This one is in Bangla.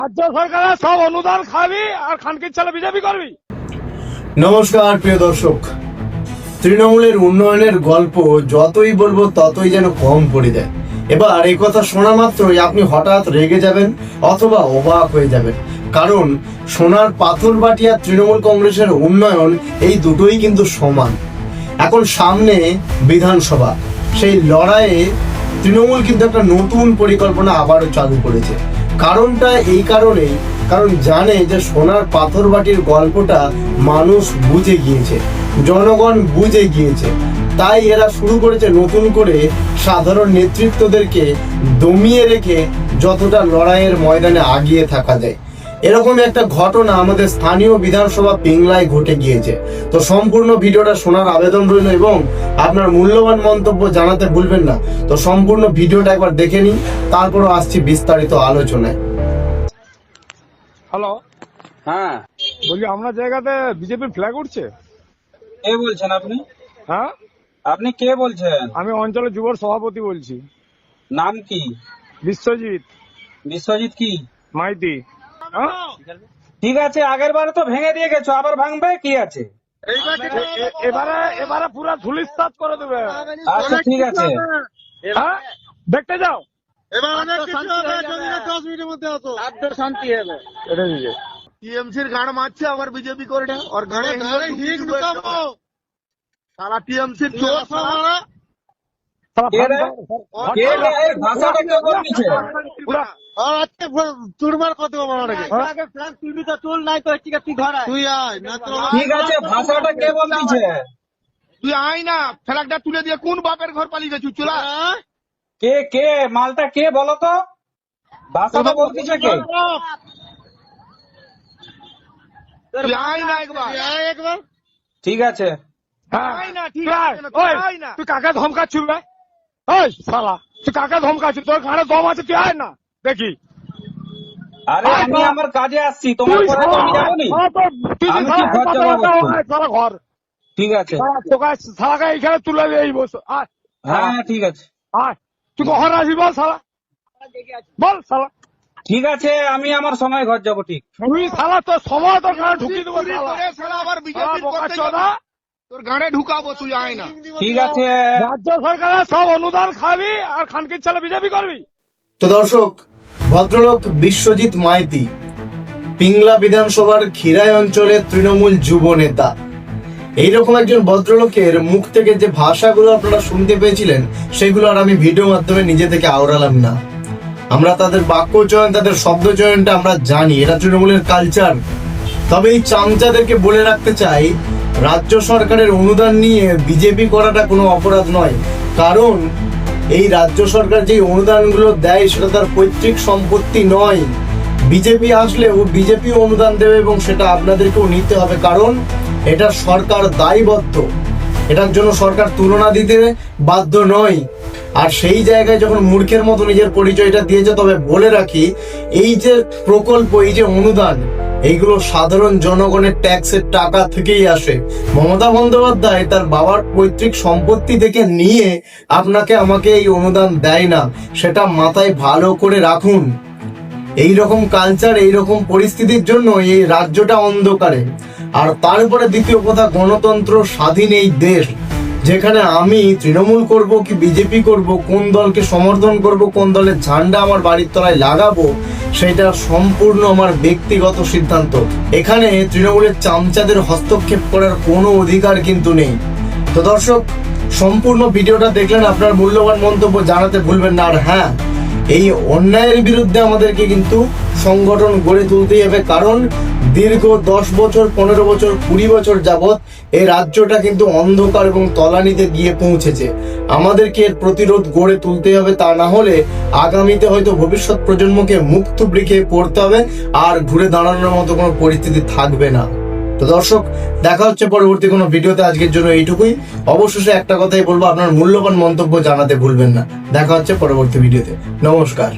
রাজ্য সরকারের সব অনুদান খাবি আর খানকির ছেলে বিজেপি করবি। নমস্কার প্রিয় দর্শক, তৃণমূলের উন্নয়নের গল্প যতই বলবো ততই যেন কম পড়ে যায়। এবার এই কথা শোনা মাত্রই আপনি হঠাৎ রেগে যাবেন অথবা অবাক হয়ে যাবেন, কারণ সোনার পাথর বাটি আর তৃণমূল কংগ্রেসের উন্নয়ন এই দুটোই কিন্তু সমান। এখন সামনে বিধানসভা, সেই লড়াইয়ে তৃণমূল কিন্তু একটা নতুন পরিকল্পনা আবারও চালু করেছে। কারণটা এই কারণেই, কারণ জানে যে সোনার পাথর বাটির গল্পটা মানুষ বুঝে গিয়েছে, জনগণ বুঝে গিয়েছে। তাই এরা শুরু করেছে নতুন করে সাধারণ নেতৃত্বদেরকে দমিয়ে রেখে যতটা লড়াইয়ের ময়দানে আগিয়ে থাকা যায়। এরকম একটা ঘটনা আমাদের স্থানীয় বিধানসভা পিংলায় ঘটে গিয়েছে। তো সম্পূর্ণ ভিডিওটা শোনার আবেদন রইল এবং আপনার মূল্যবান মন্তব্য জানাতে ভুলবেন না। তো সম্পূর্ণ ভিডিওটা একবার দেখে নিন, তারপরও আসছি বিস্তারিত আলোচনায়। হ্যালো, হ্যাঁ, বলছি আপনার জায়গাতে বিজেপির ফ্ল্যাগ উঠছে? কে বলছেন আপনি? হ্যাঁ, আপনি কে বলছেন? আমি অঞ্চলের যুবর সভাপতি বলছি। নাম কি? বিশ্বজিৎ বিশ্বজিৎ কি? মাইতি। হ্যাঁ? ঠিক আছে, আগের বারে তো ভেঙে দিয়ে গেছো, আবার ভাঙবে কি আছে? এবারে পুরা ধুলিস্তাত করে দেবে। আচ্ছা ঠিক আছে, হ্যাঁ, দেখতে যাও। এবার অনেক কিছু হবে, যদি না 10 মিনিটের মধ্যে হতো। শান্তি হবে। এটা দিকে টিএমসির গাড় মারছে আবার বিজেপি করে ওর গাড়ে হিট ঢুকাবো। সারা টিএমসির চোর সারা কে রে? কে রে? এই ভাষাটা কে বলছে? আর আজকে চুরমার কত আমাকে তুই তো চুল নাই তো ঠিক আছে, তুই ঘর আয়, তুই আয় না তো। ঠিক আছে, ভাষাটা কে বলছে? তুই আয় না, ফ্ল্যাগটা তুলে দিয়ে কোন বাপের ঘর পালিয়ে গেছু? চুলা কে কে মালটা কে বলো তো? ভাষাটা বলছে কে? তুই আয় না একবার, আয় একবার। ঠিক আছে, তুই কাকে ধমকাচ্ছিস রে? ওই শালা, তুই কাকে ধমকাচ্ছিস? তোর ঘাড়ে দম আছে, তুই আয় না দেখি। আরে আমি আমার কাজে আসছি, তোমার তুই পরে তো আমি যাবো নি। আমি কি ঘর যাবো বলছি? ঘর ঠিক আছে, তোকে শালাকে এইখানে তুলে দিয়ে এই বস। আয় হ্যাঁ ঠিক আছে, আয়, তুই কখন আসবি বল শালা, বল শালা। ঠিক আছে, আমি আমার সময় ঘর যাবো। ঠিক, তুই শালা তোর সময় তোর ঘাড়ে ঢুকিয়ে দেবো শালা। শালা আবার বিজেপির বোকা করতে চোদা। যাবে। তোর গাড়ে ঢুকাবো, তুই আয় না। ঠিক আছে। রাজ্য সরকারের সব অনুদান খাবি আর খানকির ছেলে বিজেপি করবি। তো দর্শক, ভদ্রলোক বিশ্বজিৎ মাইতি পিংলা বিধানসভার খিরাই অঞ্চলের তৃণমূল যুব নেতা। এইরকম একজন ভদ্রলোকের মুখ থেকে যে ভাষাগুলো আপনারা শুনতে পেয়েছিলেন, সেগুলো আর আমি ভিডিও মাধ্যমে নিজে থেকে আওড়ালাম না। আমরা তাদের বাক্য চয়ন, তাদের শব্দ চয়নটা আমরা জানি, এটা তৃণমূলের কালচার। তবে এই চামচাদেরকে বলে রাখতে চাই, রাজ্য সরকারের অনুদান নিয়ে বিজেপি করাটা কোনো অপরাধ নয়। কারণ এই রাজ্য সরকার যে অনুদানগুলো দেয় সেটা তার পৈতৃক সম্পত্তি নয়। বিজেপি আসলেও বিজেপি অনুদান দেবে এবং সেটা আপনাদেরকেও নিতে হবে, কারণ এটা সরকার দায়বদ্ধ। এটার জন্য সরকার তুলনা দিতে বাধ্য নয়। আর সেই জায়গায় যখন মূর্খের মতো নিজের পরিচয়টা দিয়েছে, তবে বলে রাখি, এই যে প্রকল্প, এই যে অনুদান, এইগুলো সাধারণ জনগণের ট্যাক্সের টাকা থেকেই আসে। মমতা বন্দ্যোপাধ্যায় তার বাবার পৈতৃক সম্পত্তি থেকে নিয়ে আপনাকে আমাকে এই অনুদান দেয় না, সেটা মাথায় ভালো করে রাখুন। এই রকম কালচার, এই রকম পরিস্থিতির জন্য এই রাজ্যটা অন্ধকারে। আর তারপরে দ্বিতীয় কথা, গণতন্ত্র স্বাধীন এই দেশ, যেখানে আমি তৃণমূল করব কি বিজেপি করব, কোন দলকে সমর্থন করব, কোন দলের ঝান্ডা আমার বাড়ির তলায় লাগাবো, সেটা সম্পূর্ণ আমার ব্যক্তিগত সিদ্ধান্ত। এখানে তৃণমূলের চামচাদের হস্তক্ষেপ করার কোনো অধিকার কিন্তু নেই। তো দর্শক, সম্পূর্ণ ভিডিওটা দেখলেন, আপনার মূল্যবান মন্তব্য জানাতে ভুলবেন না। আর হ্যাঁ, এই অন্যায়ের বিরুদ্ধে আমাদেরকে কিন্তু সংগঠন গড়ে তুলতেই হবে, কারণ দীর্ঘ 10 বছর, 15 বছর, 20 বছর যাবৎ এই রাজ্যটা কিন্তু অন্ধকার এবং তলানিতে গিয়ে পৌঁছেছে। আমাদেরকে এর প্রতিরোধ গড়ে তুলতে হবে, তা না হলে আগামীতে হয়তো ভবিষ্যৎ প্রজন্মকে মুখ থুবড়ে খেয়ে পড়তে হবে, আর ঘুরে দাঁড়ানোর মতো কোনো পরিস্থিতি থাকবে না। তো দর্শক, দেখা হচ্ছে পরবর্তী কোনো ভিডিওতে। আজকের জন্য এইটুকুই। অবশেষে একটা কথাই বলবো, আপনার মূল্যবান মন্তব্য জানাতে ভুলবেন না। দেখা হচ্ছে পরবর্তী ভিডিওতে। নমস্কার।